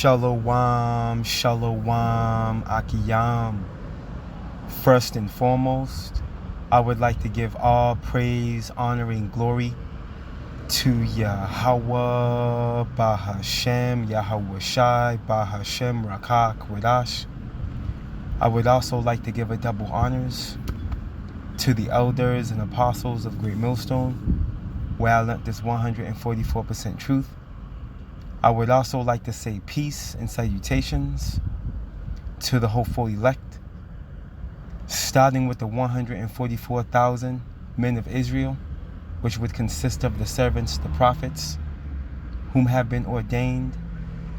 Shalom, shalom, akiyam. First and foremost, I would like to give all praise, honor, and glory to Yahweh, Bahashem, Yahweh Shai, Bahashem, Rakak, Wadash. I would also like to give a double honors to the elders and apostles of Great Millstone, where I learnt this 144% truth. I would also like to say peace and salutations to the hopeful elect, starting with the 144,000 men of Israel, which would consist of the servants, the prophets, whom have been ordained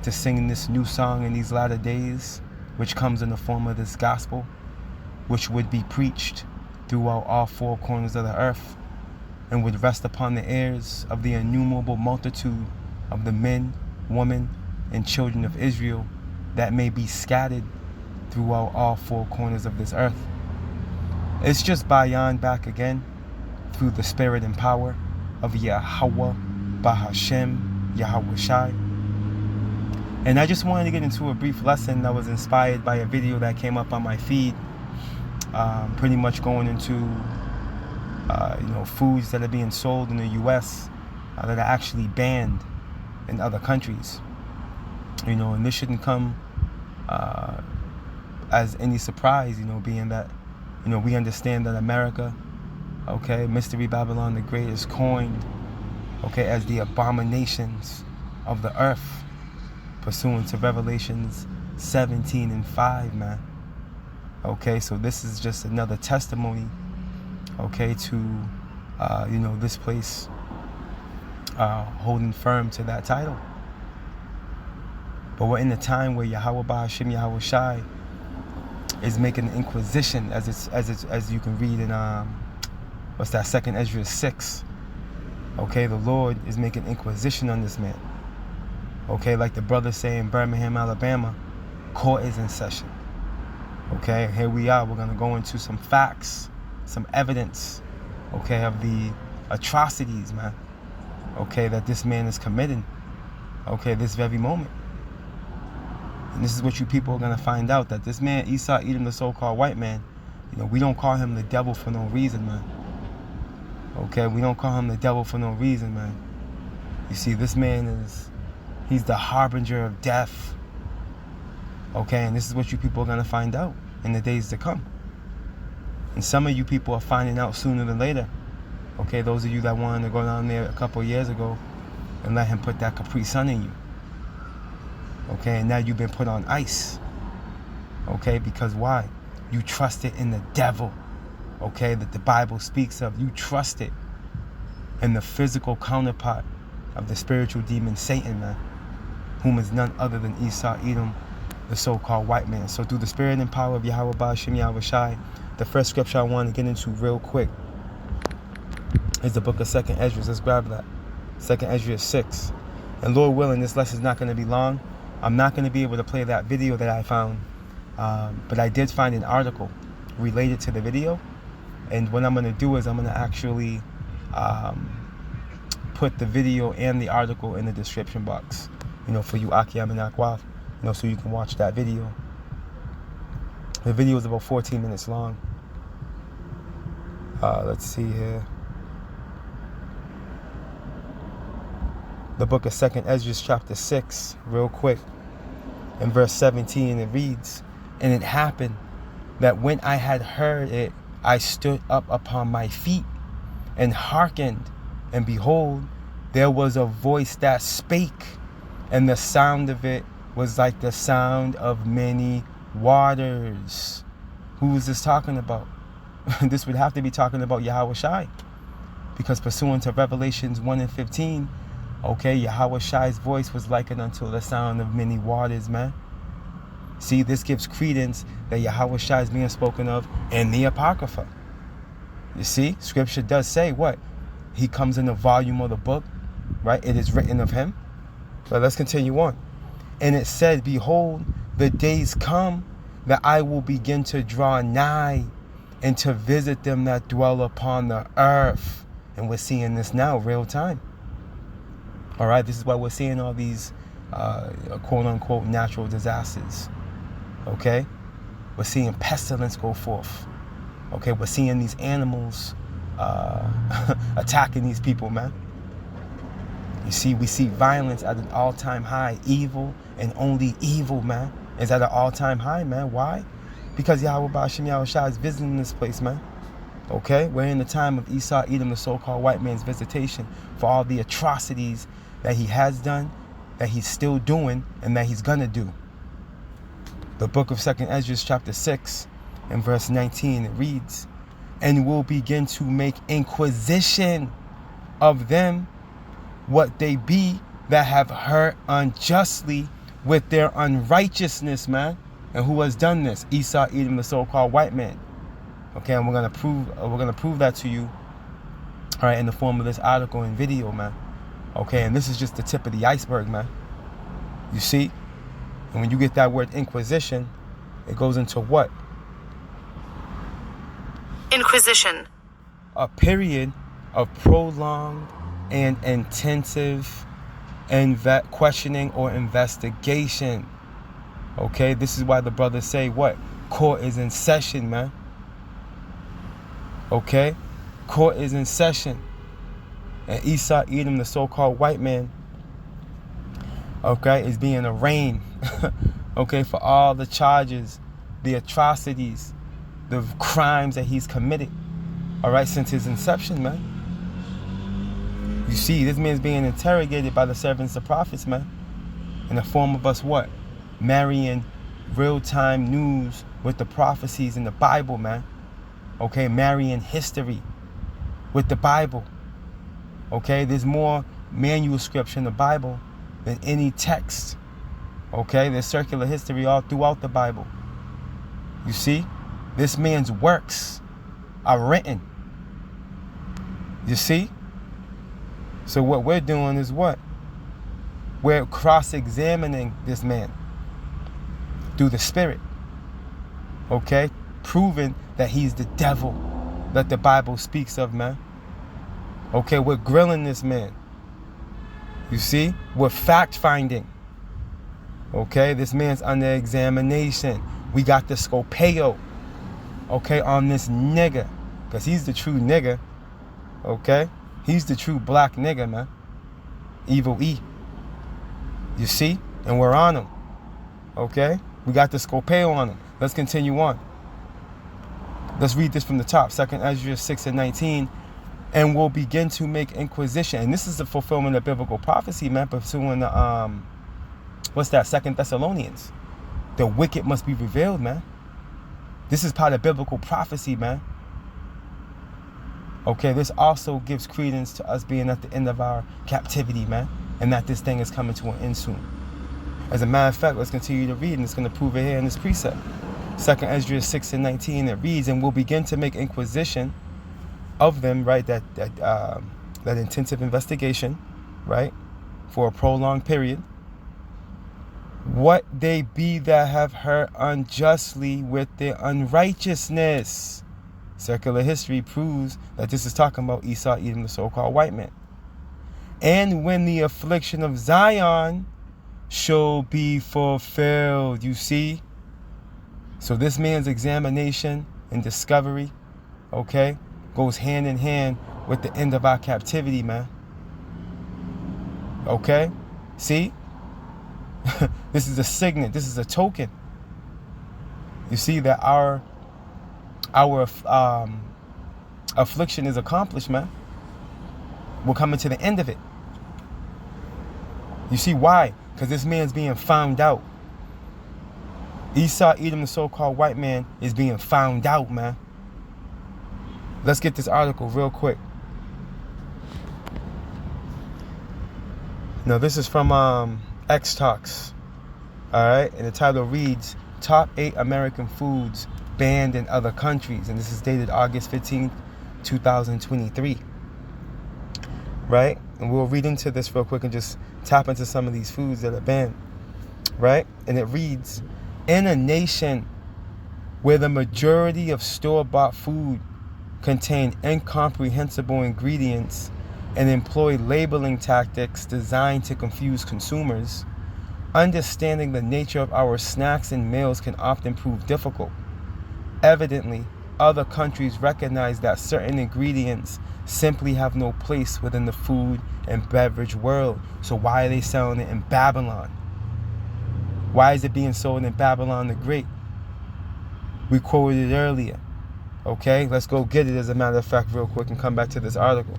to sing this new song in these latter days, which comes in the form of this gospel, which would be preached throughout all four corners of the earth, and would rest upon the ears of the innumerable multitude of the men, women, and children of Israel that may be scattered throughout all four corners of this earth. It's just Bayan back again through the spirit and power of Yahweh, Bahashem, Yahweh Shai. And I just wanted to get into a brief lesson that was inspired by a video that came up on my feed, pretty much going into foods that are being sold in the U.S. That are actually banned in other countries, and this shouldn't come as any surprise, being that, we understand that America, Mystery Babylon the Great is coined, as the abominations of the earth, pursuant to Revelations 17:5, man. So this is just another testimony, to, this place holding firm to that title. But we're in a time where Yahweh Bahashem, Yahweh Shai is making an inquisition, as you can read in what's that, 2nd Ezra 6. The Lord is making inquisition on this man. Like the brother say in Birmingham, Alabama, court is in session. Here we are. We're gonna go into some facts, some evidence, of the atrocities, man, that this man is committing, this very moment. And this is what you people are going to find out, that this man, Esau, Edom, the so-called white man, we don't call him the devil for no reason, man. We don't call him the devil for no reason, man. You see, this man he's the harbinger of death. And this is what you people are going to find out in the days to come. And some of you people are finding out sooner than later. Those of you that wanted to go down there a couple of years ago and let him put that Capri Sun in you. And now you've been put on ice. Because why? You trusted in the devil, that the Bible speaks of. You trusted in the physical counterpart of the spiritual demon Satan, man, whom is none other than Esau, Edom, the so-called white man. So through the spirit and power of Yahweh Bahashem, Yahweh Shai, the first scripture I want to get into real quick is the book of 2nd Ezra. Let's grab that. 2nd Ezra 6. And Lord willing, this lesson is not going to be long. I'm not going to be able to play that video that I found, but I did find an article related to the video. And what I'm going to do is I'm going to actually put the video and the article in the description box, for you Akiyam and Akwaf, so you can watch that video. The video is about 14 minutes long. Let's see here. The book of 2nd Ezra, chapter 6, real quick. In verse 17, it reads, "And it happened that when I had heard it, I stood up upon my feet and hearkened, and behold, there was a voice that spake, and the sound of it was like the sound of many waters." Who is this talking about? This would have to be talking about Yahweh Shai, because pursuant to Revelations 1:15, Yahweh Shai's voice was likened unto the sound of many waters, man. See, this gives credence that Yahweh Shai is being spoken of in the Apocrypha. You see, scripture does say what? He comes in the volume of the book, right? It is written of him. But let's continue on. "And it said, Behold, the days come that I will begin to draw nigh and to visit them that dwell upon the earth." And we're seeing this now, real time. All right, this is why we're seeing all these quote-unquote natural disasters. Okay? We're seeing pestilence go forth. Okay? We're seeing these animals attacking these people, man. You see, we see violence at an all-time high. Evil and only evil, man, is at an all-time high, man. Why? Because Yahweh Ba'ashem Yahushua is visiting this place, man. Okay? We're in the time of Esau, Edom, the so-called white man's visitation for all the atrocities that he has done, that he's still doing, and that he's gonna do. The book of 2nd Ezra, chapter 6, and verse 19, it reads, "And will begin to make inquisition of them what they be that have hurt unjustly with their unrighteousness," man. And who has done this? Esau, Edom, the so-called white man. Okay, and we're gonna prove that to you, all right, in the form of this article and video, man. Okay, and this is just the tip of the iceberg, man. You see? And when you get that word inquisition, it goes into what? Inquisition. A period of prolonged and intensive questioning or investigation. Okay, this is why the brothers say what? Court is in session, man. Okay, court is in session. And Esau, Edom, the so-called white man, okay, is being arraigned, okay, for all the charges, the atrocities, the crimes that he's committed, all right, since his inception, man. You see, this man's being interrogated by the servants of prophets, man, in the form of us what? Marrying real-time news with the prophecies in the Bible, man. Okay, marrying history with the Bible. Okay, there's more manuscripts in the Bible than any text. Okay, there's circular history all throughout the Bible. You see, this man's works are written. You see? So what we're doing is what? We're cross-examining this man through the Spirit. Okay? Proving that he's the devil that the Bible speaks of, man. Okay, we're grilling this man. You see? We're fact-finding. Okay, this man's under examination. We got the scopeo, okay, on this nigga. Because he's the true nigga. Okay? He's the true black nigga, man. Evil E. You see? And we're on him. Okay? We got the scopeo on him. Let's continue on. Let's read this from the top. 2nd Ezra 6 and 19. "And will begin to make inquisition." And this is the fulfillment of biblical prophecy, man, pursuing the, what's that, 2nd Thessalonians. The wicked must be revealed, man. This is part of biblical prophecy, man. Okay, this also gives credence to us being at the end of our captivity, man. And that this thing is coming to an end soon. As a matter of fact, let's continue to read, and it's going to prove it here in this precept. 2nd Ezra 6 and 19, it reads, "And will begin to make inquisition of them," right, that intensive investigation, right, for a prolonged period, "what they be that have hurt unjustly with their unrighteousness." Circular history proves that this is talking about Esau, Edom, the so-called white man. "And when the affliction of Zion shall be fulfilled." You see? So this man's examination and discovery, okay, goes hand in hand with the end of our captivity, man. Okay? See? This is a signet. This is a token. You see that our affliction is accomplished, man. We're coming to the end of it. You see why? Because this man's being found out. Esau, Edom, the so-called white man, is being found out, man. Let's get this article real quick. Now, this is from X Talks. All right, and the title reads, "Top 8 American Foods Banned in Other Countries." And this is dated August 15th, 2023. Right? And we'll read into this real quick and just tap into some of these foods that are banned. Right? And it reads, "In a nation where the majority of store-bought food contain incomprehensible ingredients and employ labeling tactics designed to confuse consumers, Understanding the nature of our snacks and meals can often prove difficult. Evidently, other countries recognize that certain ingredients simply have no place within the food and beverage world. So why are they selling it in Babylon? Why is it being sold in Babylon the Great? We quoted it earlier. Okay, let's go get it as a matter of fact real quick and come back to this article.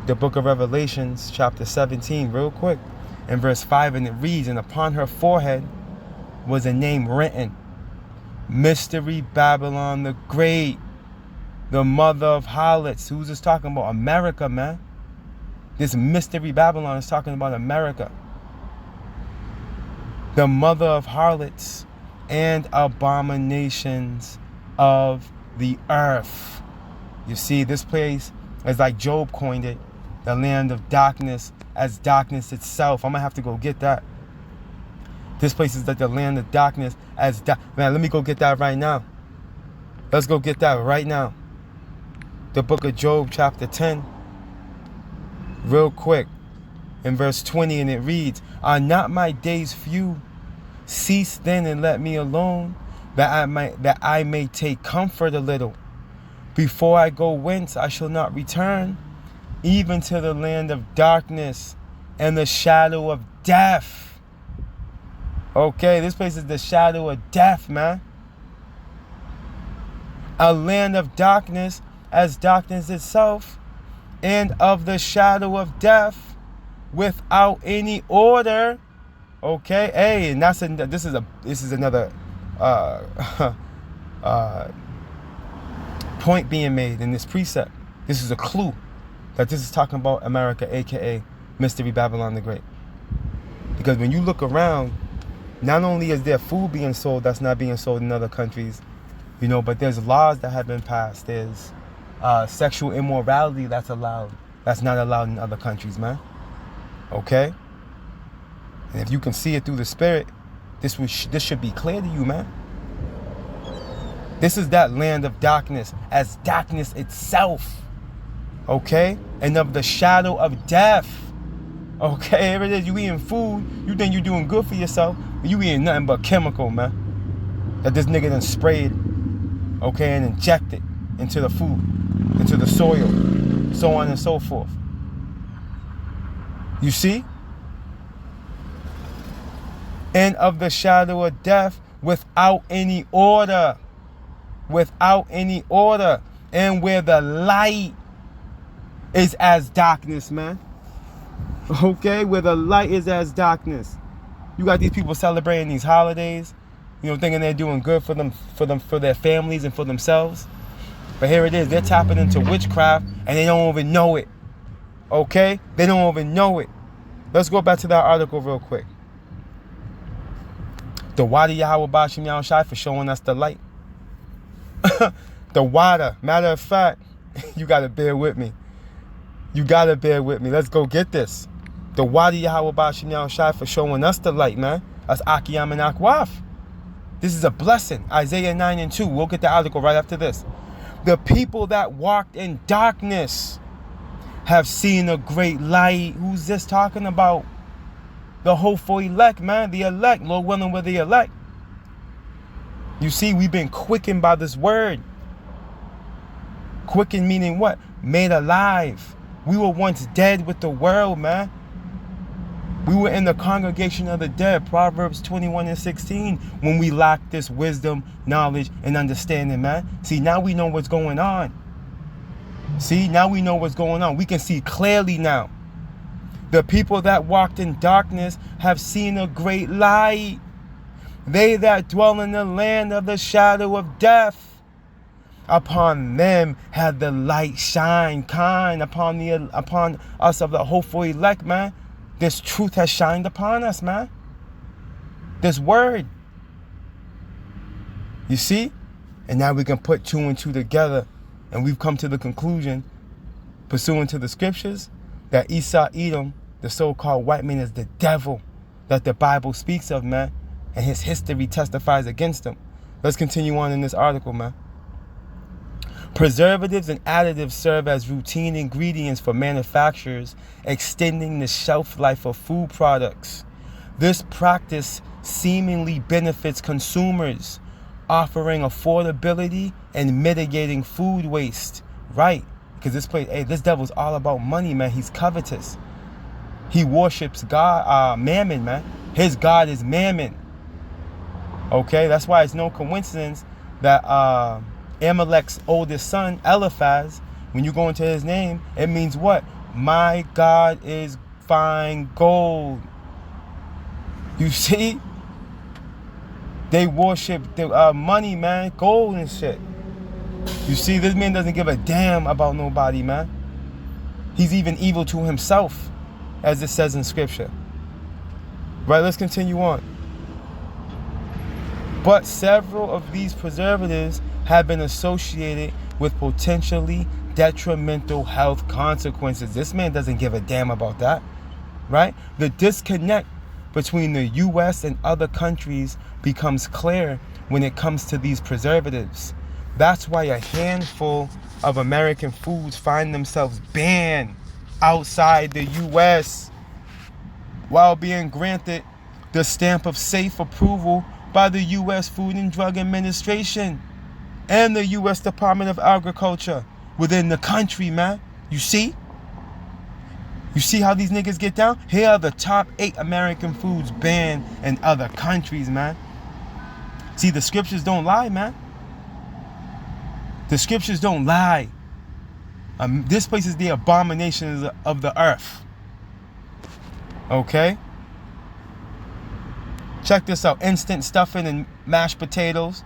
The book of Revelations, chapter 17, real quick, in verse 5, and it reads, and upon her forehead was a name written, Mystery Babylon the Great, the mother of harlots. Who's this talking about? America, man. This Mystery Babylon is talking about America. The mother of harlots and abominations of the earth. You see, this place is like Job coined it, the land of darkness as darkness itself. I'm going to have to go get that. This place is like the land of darkness as man, let me go get that right now. Let's go get that right now. The book of Job, chapter 10. Real quick. In verse 20, and it reads, are not my days few? Cease then and let me alone, that I may take comfort a little. Before I go whence I shall not return, even to the land of darkness and the shadow of death. Okay, this place is the shadow of death, man. A land of darkness as darkness itself, and of the shadow of death, without any order. Okay, hey, and this is another point being made in this precept. This is a clue that this is talking about America, aka Mystery Babylon the Great. Because when you look around, not only is there food being sold that's not being sold in other countries, you know, but there's laws that have been passed. There's sexual immorality that's not allowed in other countries, man. Okay? And if you can see it through the spirit, this should be clear to you, man. This is that land of darkness as darkness itself. Okay? And of the shadow of death. Okay, here it is. You eating food. You think you're doing good for yourself. But you eating nothing but chemical, man. That this nigga done sprayed, okay, and injected into the food, into the soil, so on and so forth. You see? And of the shadow of death, without any order. Without any order. And where the light is as darkness, man. Okay, where the light is as darkness. You got these people celebrating these holidays, you know, thinking they're doing good for their families and for themselves. But here it is, they're tapping into witchcraft and they don't even know it. Okay? They don't even know it. Let's go back to that article real quick. The water Yahweh Bashim Yahushai for showing us the light. The water. Matter of fact, you got to bear with me. You got to bear with me. Let's go get this. The water Yahweh Bashim Yahushai for showing us the light, man. That's Akiyam and Akwaf. This is a blessing. Isaiah 9 and 2. We'll get the article right after this. The people that walked in darkness have seen a great light. Who's this talking about? The hopeful elect, man. The elect. Lord willing, we're the elect. You see, we've been quickened by this word. Quickened meaning what? Made alive. We were once dead with the world, man. We were in the congregation of the dead, Proverbs 21 and 16, when we lacked this wisdom, knowledge, and understanding, man. See, now we know what's going on. See, now we know what's going on. We can see clearly now. The people that walked in darkness have seen a great light. They that dwell in the land of the shadow of death, upon them had the light shine, kind upon us of the hopeful elect, man. This truth has shined upon us, man. This word. You see? And now we can put two and two together. And we've come to the conclusion, pursuant to the scriptures, that Esau, Edom, the so-called white man, is the devil that the Bible speaks of, man. And his history testifies against him. Let's continue on in this article, man. Preservatives and additives serve as routine ingredients for manufacturers, extending the shelf life of food products. This practice seemingly benefits consumers, offering affordability and mitigating food waste. Right? Because this devil's all about money, man. He's covetous. He worships God, Mammon, man. His God is Mammon. Okay? That's why it's no coincidence that Amalek's oldest son, Eliphaze, when you go into his name, it means what? My God is fine gold. You see? They worship the money, man. Gold and shit. You see, this man doesn't give a damn about nobody, man. He's even evil to himself, as it says in scripture. Right, let's continue on. But several of these preservatives have been associated with potentially detrimental health consequences. This man doesn't give a damn about that, right? The disconnect between the U.S. and other countries becomes clear when it comes to these preservatives. That's why a handful of American foods find themselves banned outside the U.S. while being granted the stamp of safe approval by the U.S. Food and Drug Administration and the U.S. Department of Agriculture within the country, man. You see? You see how these niggas get down? Here are the top 8 American foods banned in other countries, man. See, the scriptures don't lie, man. The scriptures don't lie. This place is the abomination of the earth. Okay? Check this out. Instant stuffing and mashed potatoes.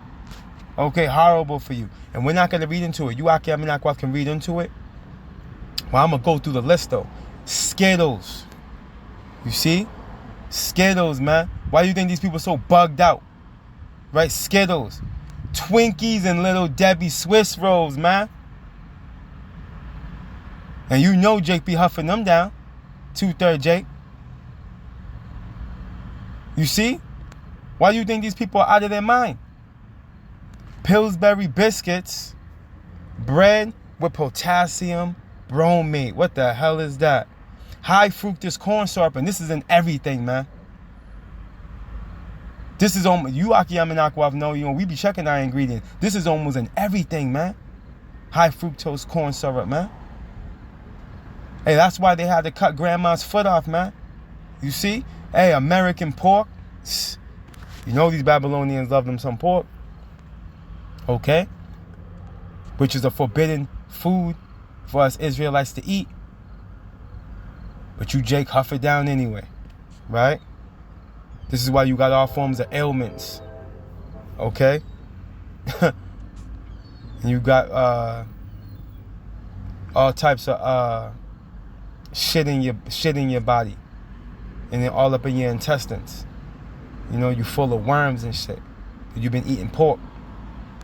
Okay, horrible for you. And we're not going to read into it. You Akiaminakwa can read into it. Well, I'm going to go through the list, though. Skittles. You see? Skittles, man. Why do you think these people are so bugged out? Right? Skittles. Twinkies and Little Debbie Swiss rolls, man. And you know Jake be huffing them down. 2/3 Jake. You see? Why do you think these people are out of their mind? Pillsbury biscuits. Bread with potassium bromate. What the hell is that? High fructose corn syrup. And this is in everything, man. This is almost, you Akiyamanakwa know, we be checking our ingredients. This is almost in everything, man. High fructose corn syrup, man. Hey, that's why they had to cut grandma's foot off, man. You see? Hey, American pork. You know these Babylonians love them some pork. Okay? Which is a forbidden food for us Israelites to eat. But you Jake huff it down anyway. Right? This is why you got all forms of ailments. Okay? And you got all types of shit in your body. And then all up in your intestines. You know, you full of worms and shit. You've been eating pork.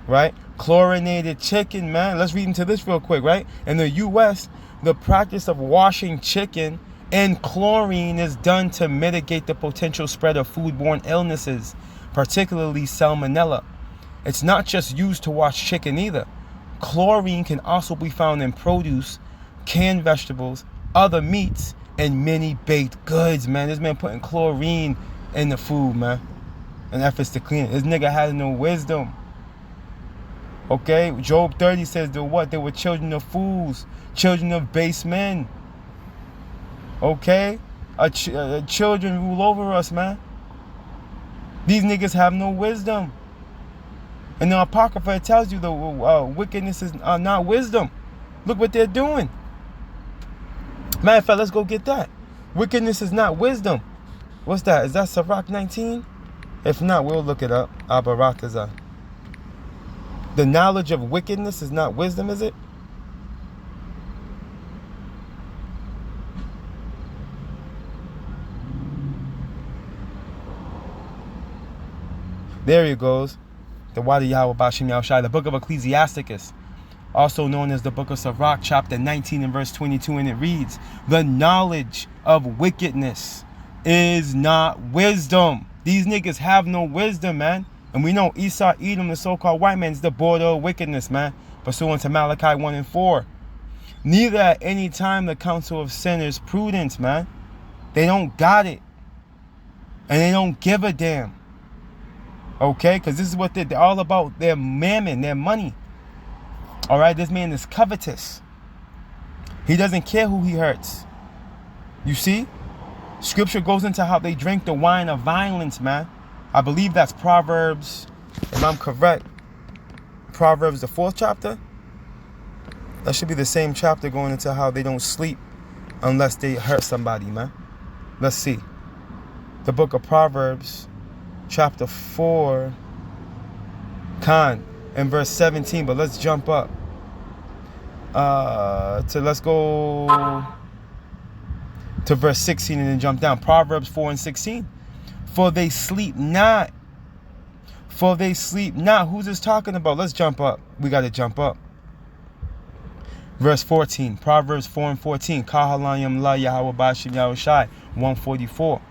Right? Chlorinated chicken, man. Let's read into this real quick, right? In the U.S., the practice of washing chicken in chlorine is done to mitigate the potential spread of foodborne illnesses, particularly salmonella. It's not just used to wash chicken either. Chlorine can also be found in produce, canned vegetables, other meats, and many baked goods, man. This man putting chlorine in the food, man, in efforts to clean it. This nigga has no wisdom. Okay? Job 30 says they what? They were children of fools, children of base men. Okay? Children rule over us, man. These niggas have no wisdom. And the Apocrypha, it tells you the wickedness is not wisdom. Look what they're doing. Matter of fact, let's go get that. Wickedness is not wisdom. What's that? Is that Sirach 19? If not, we'll look it up. Abarakazah. The knowledge of wickedness is not wisdom, is it? There he goes. The Wadi Yahweh Bashim Yahushai, the book of Ecclesiasticus, also known as the book of Sirach, chapter 19 and verse 22, and it reads, the knowledge of wickedness is not wisdom. These niggas have no wisdom, man. And we know Esau, Edom, the so-called white man, is the border of wickedness, man. pursuant to Malachi 1 and 4. Neither at any time the counsel of sinners prudence, man. They don't got it. And they don't give a damn. Okay? Because this is what they're all about. Their mammon, their money. Alright? This man is covetous. He doesn't care who he hurts. You see? Scripture goes into how they drink the wine of violence, man. I believe that's Proverbs, if I'm correct. Proverbs, the 4th chapter. That should be the same chapter going into how they don't sleep unless they hurt somebody, man. Let's see. The book of Proverbs, chapter 4, and verse 17. But let's jump up. Let's go to verse 16 and then jump down. Proverbs 4 and 16. For they sleep not. For they sleep not. Who's this talking about? Let's jump up. We got to jump up. Verse 14. Proverbs 4 and 14. Kahalayim la Yahweh Bashim Yahushai. 144.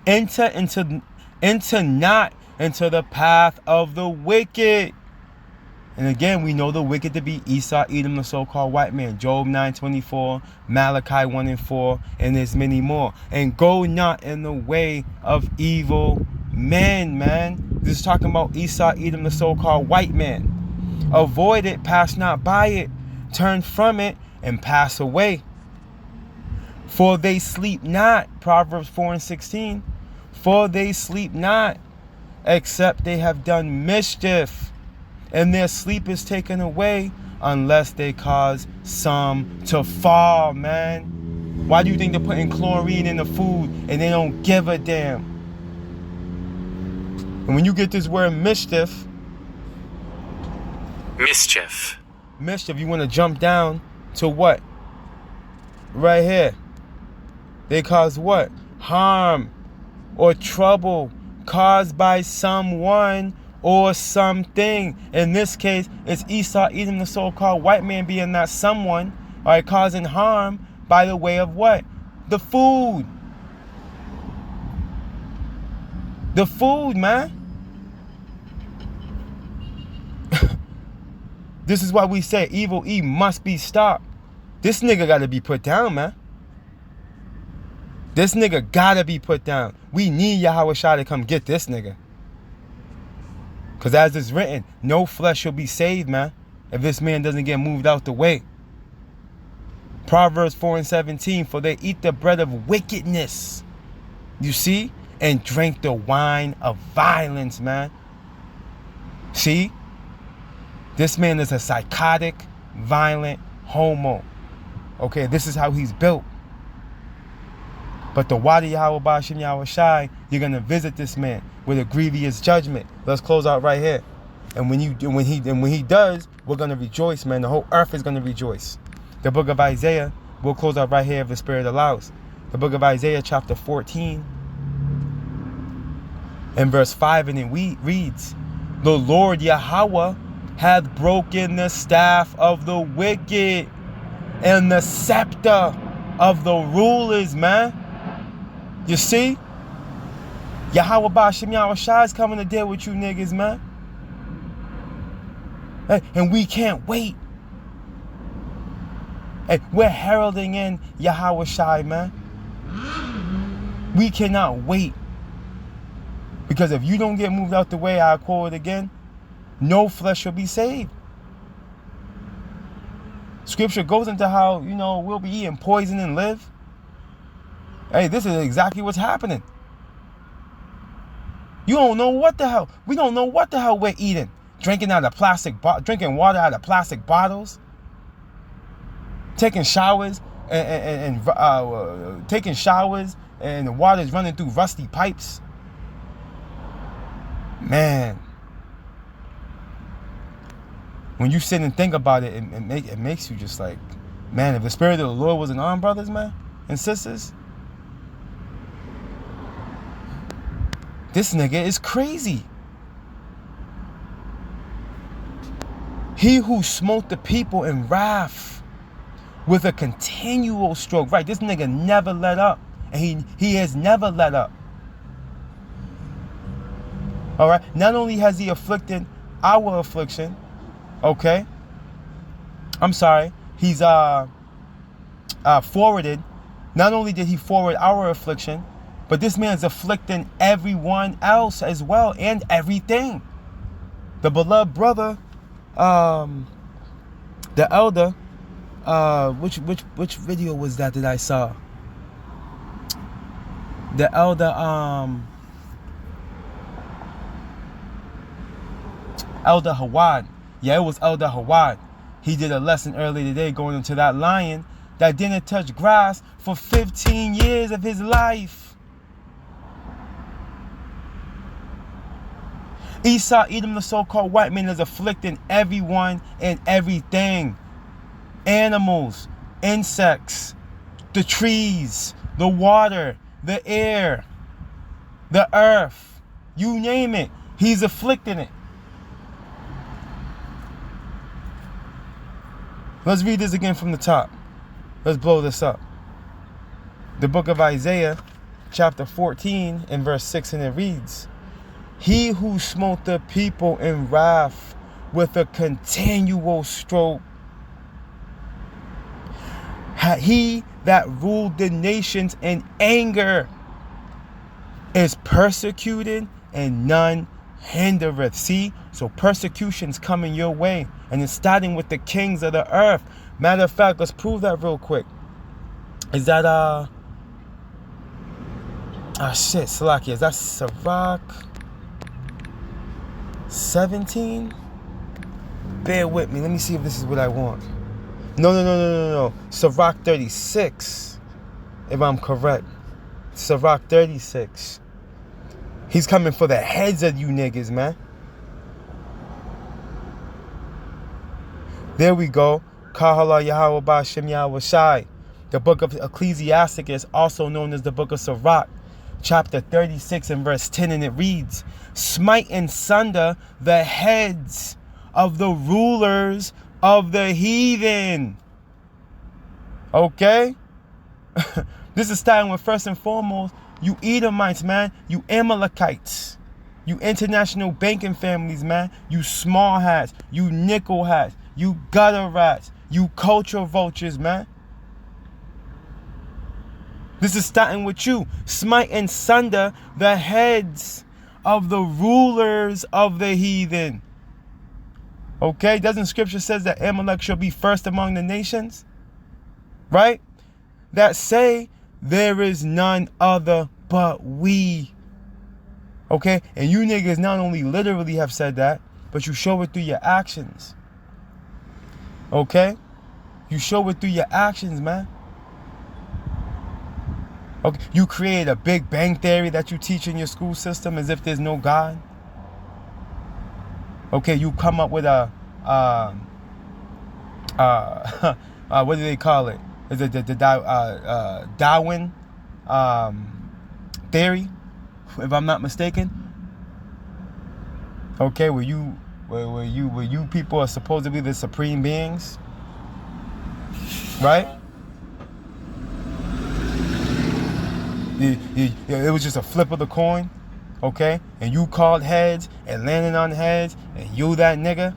Enter not into the path of the wicked. And again, we know the wicked to be Esau, Edom, the so-called white man. Job 9:24, Malachi 1 and 4, and there's many more. And go not in the way of evil men, man. This is talking about Esau, Edom, the so-called white man. Avoid it, pass not by it. Turn from it and pass away. For they sleep not, Proverbs 4 and 16. For they sleep not, except they have done mischief. And their sleep is taken away unless they cause some to fall, man. Why do you think they're putting chlorine in the food and they don't give a damn? And when you get this word mischief, you want to jump down to what? Right here. They cause what? Harm or trouble caused by someone or something. In this case, it's Esau, Edom, the so-called white man, being that someone, all right, causing harm by the way of what? The food. The food, man. This is why we say evil E must be stopped. This nigga got to be put down, man. This nigga got to be put down. We need Yahweh Shai to come get this nigga. Because as it's written, no flesh shall be saved, man, if this man doesn't get moved out the way. Proverbs 4 and 17, for they eat the bread of wickedness, you see, and drink the wine of violence, man. See? This man is a psychotic, violent homo. Okay, this is how he's built. But the Wadi Yahweh Bashim Yahweh Shai, you're going to visit this man with a grievous judgment. Let's close out right here. And when he does, we're going to rejoice, man. The whole earth is going to rejoice. The book of Isaiah, we'll close out right here if the Spirit allows. The book of Isaiah chapter 14 and verse 5, and it reads, the Lord Yahweh hath broken the staff of the wicked and the scepter of the rulers, man. You see? Yahweh Bashim Yahweh Shai is coming to deal with you niggas, man. Hey, and we can't wait. Hey, we're heralding in Yahweh Shai, man. We cannot wait. Because if you don't get moved out the way, I'll quote it again, no flesh shall be saved. Scripture goes into how, we'll be eating poison and live. Hey, this is exactly what's happening. You don't know what the hell. We don't know what the hell we're eating. Drinking water out of plastic bottles. Taking showers and the water's running through rusty pipes. Man. When you sit and think about it, it makes you just like, man, if the Spirit of the Lord wasn't on, brothers, man, and sisters, this nigga is crazy. He who smote the people in wrath with a continual stroke. Right, this nigga never let up. And he has never let up. All right, not only has he afflicted our affliction, okay, I'm sorry, he's forwarded. Not only did he forward our affliction, but this man's afflicting everyone else as well, and everything. The beloved brother, the elder, which video was that I saw? The elder, Elder Hawad. Yeah, it was Elder Hawad. He did a lesson earlier today going into that lion that didn't touch grass for 15 years of his life. Esau, Edom, the so-called white man, is afflicting everyone and everything. Animals, insects, the trees, the water, the air, the earth, you name it. He's afflicting it. Let's read this again from the top. Let's blow this up. The book of Isaiah, chapter 14, and verse 6, and it reads, He who smote the people in wrath with a continual stroke, he that ruled the nations in anger, is persecuted, and none hindereth. See, so persecution's coming your way, and it's starting with the kings of the earth. Matter of fact, let's prove that real quick. Is that Salakia, is that Sirach 17? Bear with me, let me see if this is what I want. No. Sirach 36, if I'm correct. Sirach 36. He's coming for the heads of you niggas, man. There we go. Kahala Yahweh Ba'Shem Yahweh Shai. The book of Ecclesiasticus, also known as the book of Sirach, chapter 36 and verse 10, and it reads, Smite and sunder the heads of the rulers of the heathen. Okay? This is starting with, first and foremost, you Edomites, man. You Amalekites. You international banking families, man. You small hats. You nickel hats. You gutter rats. You culture vultures, man. This is starting with you. Smite and sunder the heads of the rulers of the heathen. Okay? Doesn't scripture says that Amalek shall be first among the nations? Right? That say there is none other but we. Okay? And you niggas not only literally have said that, but you show it through your actions. Okay? You show it through your actions, man. Okay? You create a Big Bang Theory that you teach in your school system as if there's no God. Okay? You come up with a what do they call it? Is it the Darwin theory, if I'm not mistaken? Okay, where you people are supposed to be the supreme beings, right? It was just a flip of the coin, okay? And you called heads and landed on heads, and you that nigga?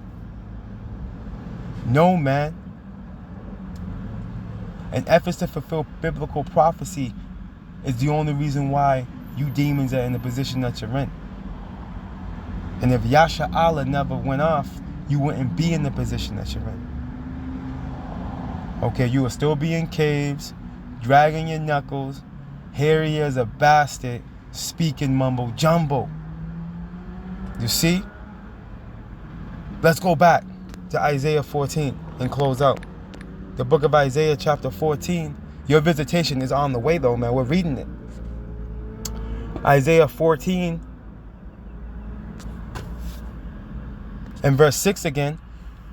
No, man. And efforts to fulfill biblical prophecy is the only reason why you demons are in the position that you're in. And if Yasha Allah never went off, you wouldn't be in the position that you're in. Okay, you would still be in caves, dragging your knuckles, hairy as a bastard, speaking mumbo jumbo. You see? Let's go back to Isaiah 14 and close out. The book of Isaiah chapter 14. Your visitation is on the way though, man. We're reading it. Isaiah 14 and verse 6 again.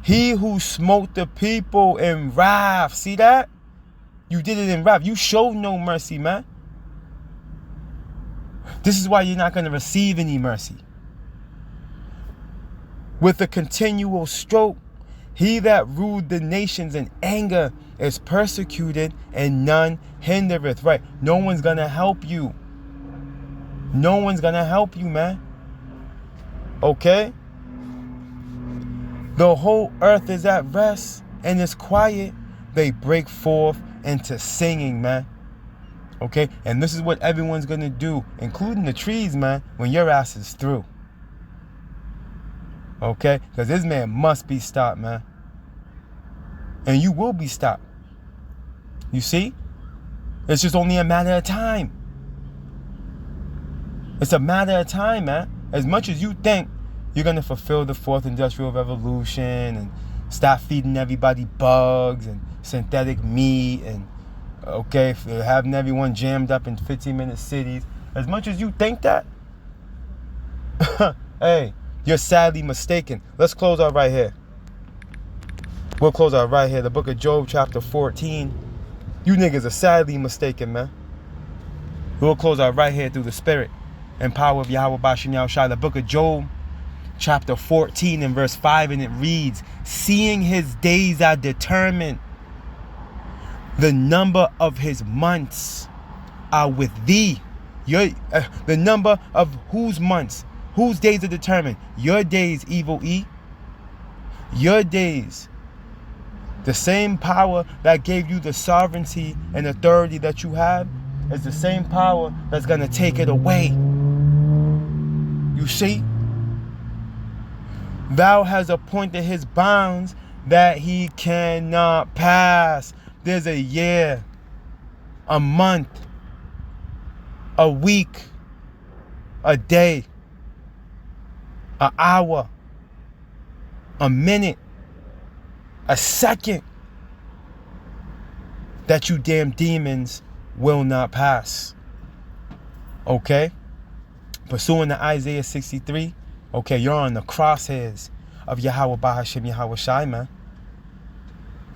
He who smote the people in wrath. See that? You did it in wrath. You showed no mercy, man. This is why you're not going to receive any mercy. With a continual stroke, he that ruled the nations in anger is persecuted, and none hindereth. Right? No one's going to help you. No one's going to help you, man. Okay? The whole earth is at rest and it's quiet, they break forth into singing, man. Okay? And this is what everyone's going to do, including the trees, man, when your ass is through. Okay? Because this man must be stopped, man. And you will be stopped. You see? It's just only a matter of time. It's a matter of time, man. As much as you think you're going to fulfill the 4th Industrial Revolution and stop feeding everybody bugs and synthetic meat and, okay, having everyone jammed up in 15-minute cities. As much as you think that, hey, you're sadly mistaken. Let's close out right here. We'll close out right here. The book of Job, chapter 14. You niggas are sadly mistaken, man. We'll close out right here through the spirit and power of Yahweh Bashim Yahushai. The book of Job, chapter 14 and verse 5, and it reads, seeing his days are determined, the number of his months are with thee. The number of whose months, whose days are determined? Your days, Evil E. Your days. The same power that gave you the sovereignty and authority that you have is the same power that's going to take it away. You see? Thou hast appointed his bounds that he cannot pass. There's a year, a month, a week, a day, an hour, a minute, a second that you damn demons will not pass. Okay? Pursuing to Isaiah 63. Okay, you're on the crosshairs of Yahweh Bahashim Yahweh Shai, man.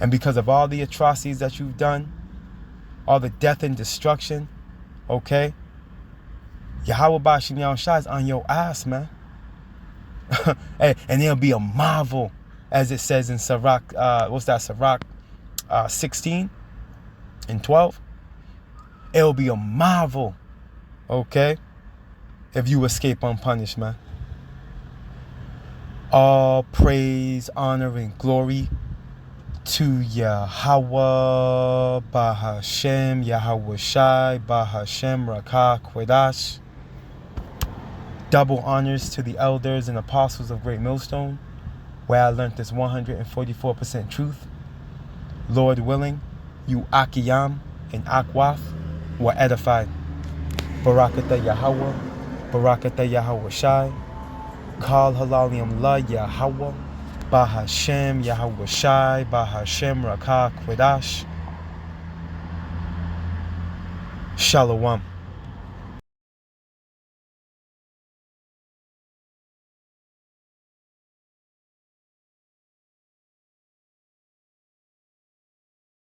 And because of all the atrocities that you've done, all the death and destruction, okay, Yahweh Bahashim Yahweh Shai is on your ass, man. And there'll be a marvel, as it says in Sirach, Sirach 16 and 12. It'll be a marvel, okay, if you escape unpunished, man. All praise, honor, and glory to Yahweh Bahashem Yahweh Shai Bahashem Rakah Kwedash. Double honors to the elders and apostles of Great Millstone, where I learned this 144% truth. Lord willing, you Akiyam and Akwaf were edified. Barakatah Yahweh, Barakatah Yahweh Shai, Kal Halalium La Yahweh, Bahashem Yahweh Shai, Bahashem Rakah Kwedash. Shalom.